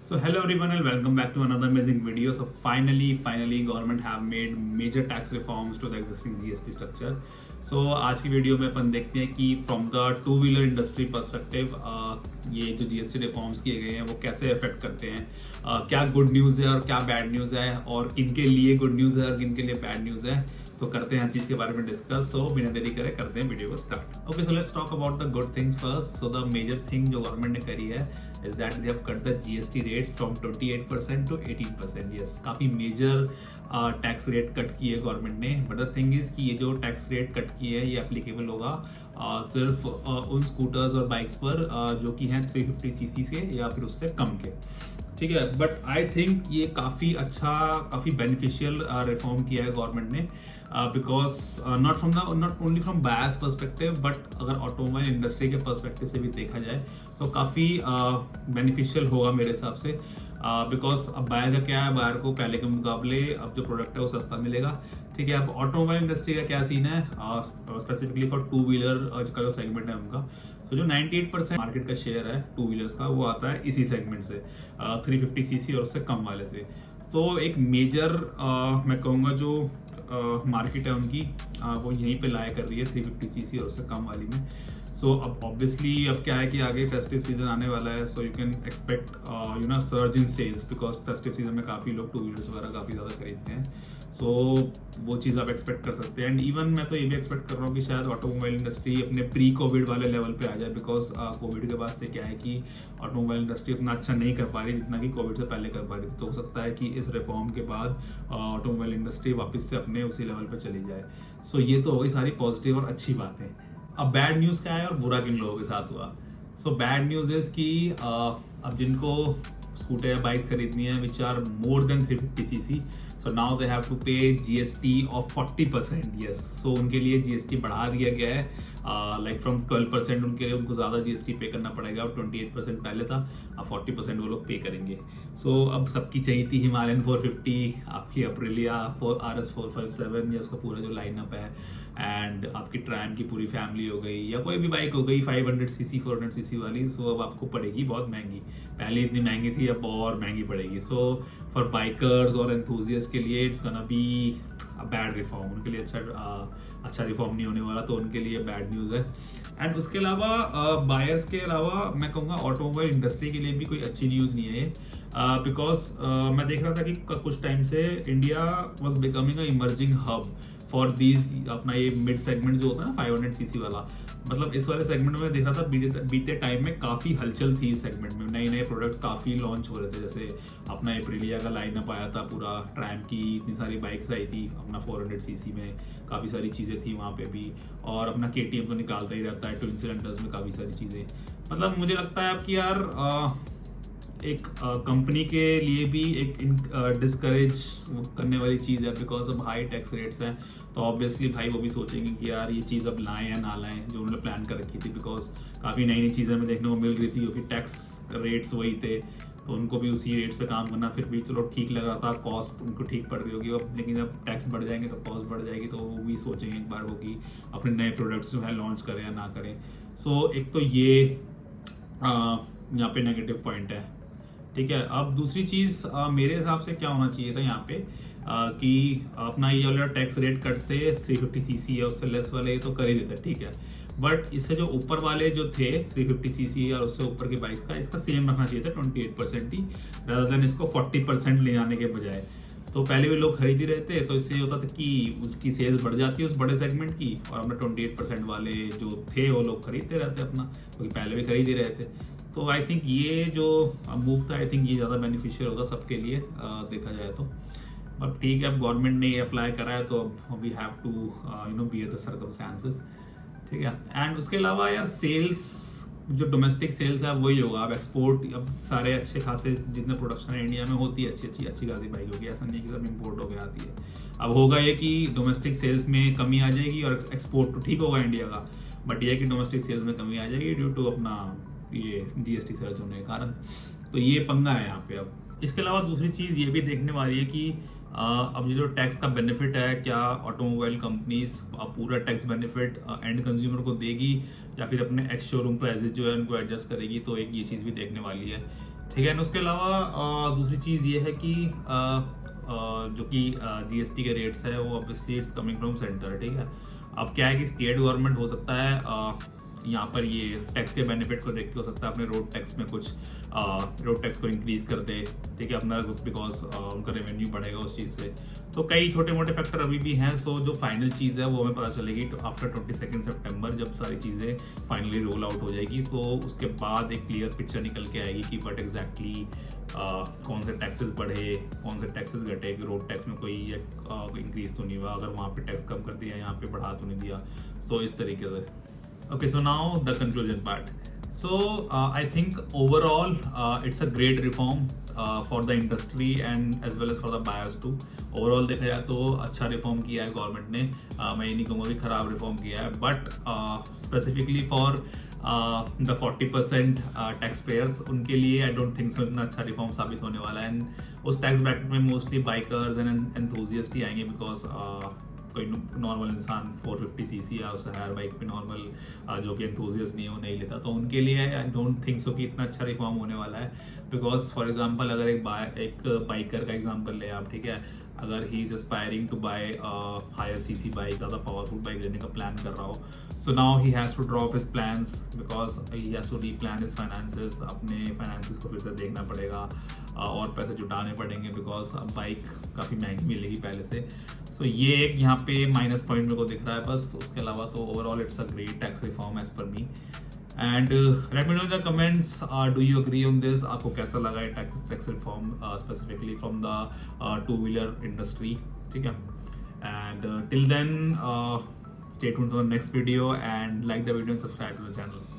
So hello everyone and welcome back to another amazing video. So finally government have made major tax reforms to the existing GST structure. So आज की video में अपन देखते हैं कि from the two wheeler industry perspective ये जो GST reforms किए गए हैं वो कैसे अफेक्ट करते हैं, क्या गुड न्यूज़ है और क्या बैड न्यूज़ है और किनके लिए गुड न्यूज़ है और किनके लिए बैड न्यूज़ है। तो करते हैं हर चीज़ के बारे में डिस्कस। सो बिना देरी करे करते हैं वीडियो को start. Okay, so let's talk about the good things first. So the major thing जो गवर्नमेंट ने करी है is that they have cut the GST rates from 28% to 18%. Yes, काफ़ी मेजर टैक्स रेट कट की है government ने। But the thing is कि ये जो टैक्स रेट कट की है ये एप्लीकेबल होगा सिर्फ उन स्कूटर्स और बाइक्स पर जो कि हैं 350 सीसी से या फिर उससे कम के। ठीक है, बट आई थिंक ये काफ़ी बेनिफिशियल रिफॉर्म किया है गवर्नमेंट ने, because not only from buyers perspective but अगर ऑटोमोबाइल इंडस्ट्री के पर्सपेक्टिव से भी देखा जाए तो काफ़ी बेनिफिशियल होगा मेरे हिसाब से। बिकॉज अब बायर का क्या है, बायर को पहले के मुकाबले अब जो प्रोडक्ट है वो सस्ता मिलेगा। ठीक है, अब ऑटोमोबाइल इंडस्ट्री का क्या सीन है स्पेसिफिकली फॉर टू व्हीलर का जो सेगमेंट है उनका, सो जो 98% मार्केट का शेयर है टू व्हीलर्स का वो आता है इसी सेगमेंट से, 350 सीसी और उससे कम वाले से। सो एक मेजर मैं कहूँगा जो मार्केट है उनकी वो यहीं पे लाया कर रही है 350 सीसी और उससे कम वाली में। सो अब ऑब्वियसली अब क्या है कि आगे फेस्टिव सीजन आने वाला है, so you can expect surge in sales, because festive season में काफ़ी लोग टू व्हीलर्स वगैरह काफ़ी ज़्यादा खरीदते हैं। सो वो चीज़ आप एक्सपेक्ट कर सकते हैं। एंड इवन मैं तो ये भी एक्सपेक्ट कर रहा हूँ कि शायद ऑटोमोबाइल इंडस्ट्री अपने प्री कोविड वाले लेवल पे आ जाए, बिकॉज कोविड के बाद से क्या है कि ऑटोमोबाइल इंडस्ट्री उतना अच्छा नहीं कर पा रही जितना कि कोविड से पहले कर पा रही थी। तो हो सकता है कि इस रिफॉर्म के बाद ऑटोमोबाइल इंडस्ट्री वापस से अपने उसी लेवल पर चली जाए। सो ये तो हो गई सारी पॉजिटिव और अच्छी बातें। अब बैड न्यूज़ क्या है और बुरा किन लोगों के साथ हुआ। सो बैड न्यूज़ इज़ कि अब जिनको स्कूटर या बाइक खरीदनी है which are more than 350 CC, so now they have to pay GST of 40%. yes, so उनके लिए GST बढ़ा दिया गया है, लाइक फ्रॉम 12% उनको ज़्यादा GST पे करना पड़ेगा। अब 28% पहले था, अब 40% वो लोग पे करेंगे। सो अब सबकी चाहिए थी हिमालयन 450, आपकी अप्रिलिया RS 457 या उसका पूरा जो लाइनअप है, एंड आपकी ट्रायम की पूरी फैमिली हो गई या कोई भी बाइक हो गई 500 सीसी 400 सीसी वाली। सो अब आपको पड़ेगी बहुत महंगी, पहले इतनी महंगी थी अब और महंगी पड़ेगी। सो फॉर बाइकर्स और एंथुजियस्ट के लिए it's gonna be a bad reform, उनके लिए अच्छा रिफॉर्म नहीं होने वाला, तो उनके लिए बैड न्यूज़ है। एंड उसके अलावा बायर्स के अलावा मैं कहूँगा ऑटोमोबाइल इंडस्ट्री के लिए भी कोई अच्छी न्यूज़ नहीं है, बिकॉज मैं देख रहा था कि कुछ टाइम से India was becoming a emerging hub for these अपना ये मिड सेगमेंट जो होता है ना 500 सीसी वाला, मतलब इस वाले सेगमेंट में देखा था बीते टाइम में काफ़ी हलचल थी इस सेगमेंट में, नए नए प्रोडक्ट्स काफ़ी लॉन्च हो रहे थे। जैसे अपना एप्रिलिया का लाइनअप आया था पूरा, ट्रैम की इतनी सारी बाइक्स आई थी अपना 400 सीसी में, काफ़ी सारी चीज़ें थी वहाँ पे भी, और अपना KTM तो निकालता ही रहता है, ट्विन सिलेंडर्स में काफ़ी सारी चीज़ें। मतलब मुझे लगता है अब कि यार एक कंपनी के लिए भी एक डिस्करेज करने वाली चीज़ है, बिकॉज अब हाई टैक्स रेट्स हैं। तो ऑब्वियसली भाई वो भी सोचेंगे कि यार ये चीज़ अब लाएं या ना लाएं जो उन्होंने प्लान कर रखी थी, बिकॉज काफ़ी नई नई चीज़ें हमें देखने को मिल रही थी क्योंकि टैक्स रेट्स वही थे, तो उनको भी उसी रेट्स पे काम करना फिर भी चलो ठीक लग रहा था, कॉस्ट उनको ठीक पड़ रही होगी अब, लेकिन जब टैक्स बढ़ जाएंगे तो कॉस्ट बढ़ जाएगी, तो वो भी सोचेंगे एक बार वो कि अपने नए प्रोडक्ट्स जो है लॉन्च करें या ना करें। सो एक तो ये यहाँ पे नेगेटिव पॉइंट है। ठीक है, अब दूसरी चीज़ मेरे हिसाब से क्या होना चाहिए था यहाँ पे कि अपना ये वाला टैक्स रेट कटते 350 सीसी या उससे लेस वाले तो कर ही देते, ठीक है, बट इससे जो ऊपर वाले जो थे 350 सीसी या उससे ऊपर के बाइक्स का इसका सेम रखना चाहिए था 28% ही, rather than इसको 40% ले जाने के बजाय। तो पहले भी लोग खरीद ही रहे थे, तो इससे होता था कि उसकी सेल्स बढ़ जाती है उस बड़े सेगमेंट की, और अपना 28% वाले जो थे वो लोग खरीदते रहते अपना, क्योंकि पहले भी खरीद ही रहे थे। तो आई थिंक ये जो मूव था, आई थिंक ये ज़्यादा बेनिफिशियल होगा सबके लिए देखा जाए तो। अब ठीक है, अब गवर्नमेंट ने ये अप्लाई करा है तो अब we have to be at the circumstances. ठीक है, एंड उसके अलावा यार सेल्स जो डोमेस्टिक सेल्स है वही होगा। अब एक्सपोर्ट अब सारे अच्छे खासे जितने प्रोडक्शन है इंडिया में होती है अच्छी खासी बाइक होगी, ऐसा नहीं कि सब इम्पोर्ट होकर आती है। अब होगा ये कि डोमेस्टिक सेल्स में कमी आ जाएगी और एक्सपोर्ट तो ठीक होगा इंडिया का, बट ये कि डोमेस्टिक सेल्स में कमी आ जाएगी ड्यू टू अपना ये GST सर्च होने के कारण। तो ये पंगा है यहाँ पे। अब इसके अलावा दूसरी चीज़ ये भी देखने वाली है कि अब ये जो टैक्स का बेनिफिट है, क्या ऑटोमोबाइल कंपनीज पूरा टैक्स बेनिफिट एंड कंज्यूमर को देगी या फिर अपने एक्स शोरूम प्राइसेस जो है उनको एडजस्ट करेगी। तो एक ये चीज़ भी देखने वाली है। ठीक है। और उसके अलावा दूसरी चीज़ ये है कि जो कि जीएसटी के रेट्स है वो obviously it's coming from centre, ठीक है। अब क्या है कि स्टेट गवर्नमेंट हो सकता है यहाँ पर ये टैक्स के बेनिफिट को देख के हो सकता है अपने रोड टैक्स में कुछ रोड टैक्स को इंक्रीज कर दे, ठीक है, अपना, बिकॉज उनका रेवेन्यू बढ़ेगा उस चीज़ से। तो कई छोटे मोटे फैक्टर अभी भी हैं। सो जो फाइनल चीज़ है वो हमें पता चलेगी आफ्टर 22 सितंबर, जब सारी चीज़ें फाइनली रोल आउट हो जाएगी। तो उसके बाद एक क्लियर पिक्चर निकल के आएगी कि बट एग्जैक्टली कौन से टैक्सेस बढ़े, कौन से टैक्सेस घटे, कि रोड टैक्स में कोई इंक्रीज तो नहीं हुआ, अगर वहाँ पे टैक्स कम कर दिया यहाँ पे बढ़ा तो नहीं दिया। सो इस तरीके से। Okay, so now the conclusion part. So I think overall it's a great reform for the industry and as well as for the buyers too. Overall देखा जाए तो अच्छा रिफॉर्म किया है गवर्नमेंट ने। मैं ये नहीं कहूँगा कि खराब रिफॉर्म किया है, but specifically for the 40% tax payers, उनके लिए आई डोंट थिंक सो इतना अच्छा रिफॉर्म साबित होने वाला है। एंड उस टैक्स ब्रैकेट में मोस्टली बाइकर्स एंड एंथुजियास्ट ही आएंगे, बिकॉज कोई नॉर्मल इंसान 450 सीसी या उससे हायर बाइक पे नॉर्मल जो कि एंथुजियास्ट नहीं है वो नहीं लेता, तो उनके लिए आई डोंट थिंक सो कि इतना अच्छा रिफॉर्म होने वाला है। बिकॉज फॉर एग्जांपल अगर एक बाइकर का एग्जांपल ले आप, ठीक है, अगर he is aspiring to buy higher CC bike, ज़्यादा पावरफुल बाइक लेने का प्लान कर रहा हो, so now he has to drop his plans because he has to replan his finances. अपने फाइनेंसेस को फिर से देखना पड़ेगा और पैसे जुटाने पड़ेंगे, बिकॉज अब बाइक काफ़ी महंगी मिलेगी पहले से। सो ये एक यहाँ पे माइनस पॉइंट मेरे को दिख रहा है बस। उसके अलावा तो overall it's a great tax reform as per me. And let me know in the comments, do you agree on this? आपको कैसा लगा है tax reform specifically from the two wheeler industry, ठीक है। And till then stay tuned for the next video and like the video and subscribe to the channel.